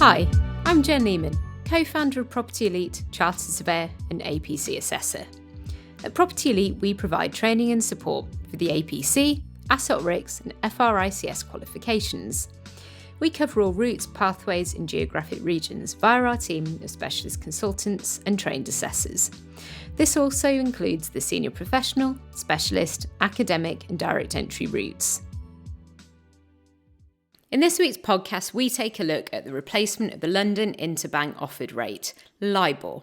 Hi, I'm Jen Lehman, co-founder of Property Elite, chartered surveyor and APC assessor. At Property Elite, we provide training and support for the APC, Asset RICS and FRICS qualifications. We cover all routes, pathways and geographic regions via our team of specialist consultants and trained assessors. This also includes the senior professional, specialist, academic and direct entry routes. In this week's podcast, we take a look at the replacement of the London Interbank Offered Rate, LIBOR.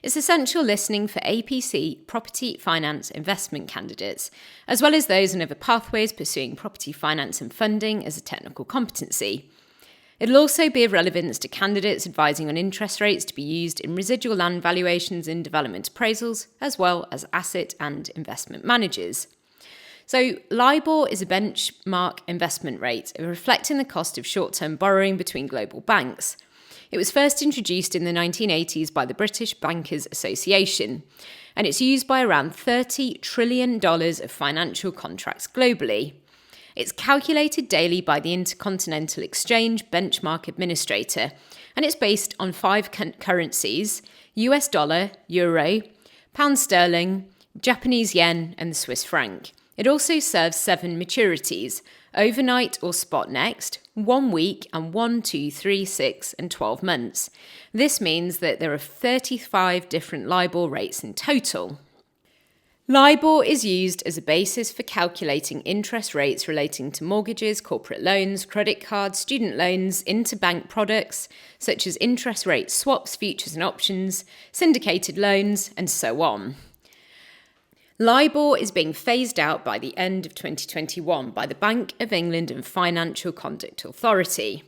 It's essential listening for APC property finance investment candidates, as well as those in other pathways pursuing property finance and funding as a technical competency. It'll also be of relevance to candidates advising on interest rates to be used in residual land valuations and development appraisals, as well as asset and investment managers. So LIBOR is a benchmark investment rate reflecting the cost of short-term borrowing between global banks. It was first introduced in the 1980s by the British Bankers Association, and it's used by around $30 trillion of financial contracts globally. It's calculated daily by the Intercontinental Exchange Benchmark Administrator, and it's based on 5 currencies: US dollar, euro, pound sterling, Japanese yen, and the Swiss franc. It also serves 7 maturities: overnight or spot next, 1 week, and 1, 2, 3, 6, and 12 months. This means that there are 35 different LIBOR rates in total. LIBOR is used as a basis for calculating interest rates relating to mortgages, corporate loans, credit cards, student loans, interbank products such as interest rate swaps, futures and options, syndicated loans, and so on. LIBOR is being phased out by the end of 2021 by the Bank of England and Financial Conduct Authority.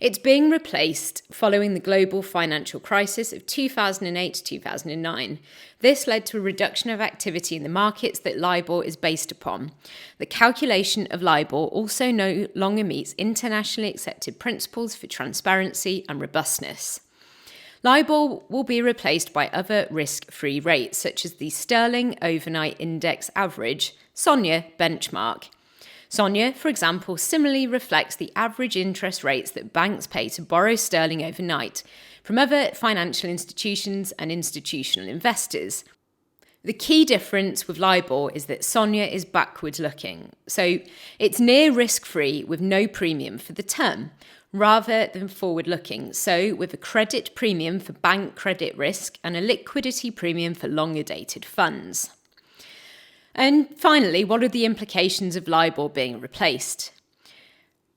It's being replaced following the global financial crisis of 2008 to 2009. This led to a reduction of activity in the markets that LIBOR is based upon. The calculation of LIBOR also no longer meets internationally accepted principles for transparency and robustness. LIBOR will be replaced by other risk-free rates, such as the Sterling Overnight Index Average, SONIA benchmark. SONIA, for example, similarly reflects the average interest rates that banks pay to borrow sterling overnight from other financial institutions and institutional investors. The key difference with LIBOR is that SONIA is backwards-looking, so it's near risk-free with no premium for the term, rather than forward-looking, so with a credit premium for bank credit risk and a liquidity premium for longer-dated funds. And finally, what are the implications of LIBOR being replaced?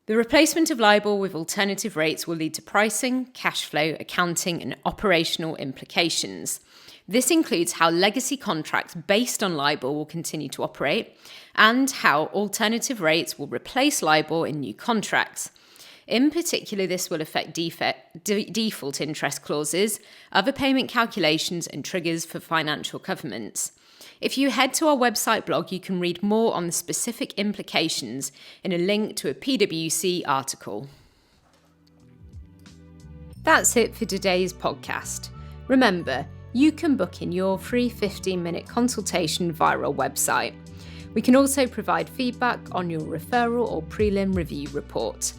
The replacement of LIBOR with alternative rates will lead to pricing, cash flow, accounting, and operational implications. This includes how legacy contracts based on LIBOR will continue to operate and how alternative rates will replace LIBOR in new contracts. In particular, this will affect default interest clauses, other payment calculations, and triggers for financial covenants. If you head to our website blog, you can read more on the specific implications in a link to a PwC article. That's it for today's podcast. Remember, you can book in your free 15-minute consultation via our website. We can also provide feedback on your referral or prelim review report.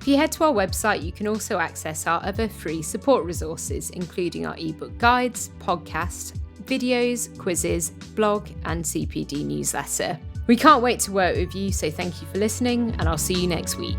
If you head to our website, you can also access our other free support resources, including our ebook guides, podcasts, videos, quizzes, blog, and CPD newsletter. We can't wait to work with you, so thank you for listening, and I'll see you next week.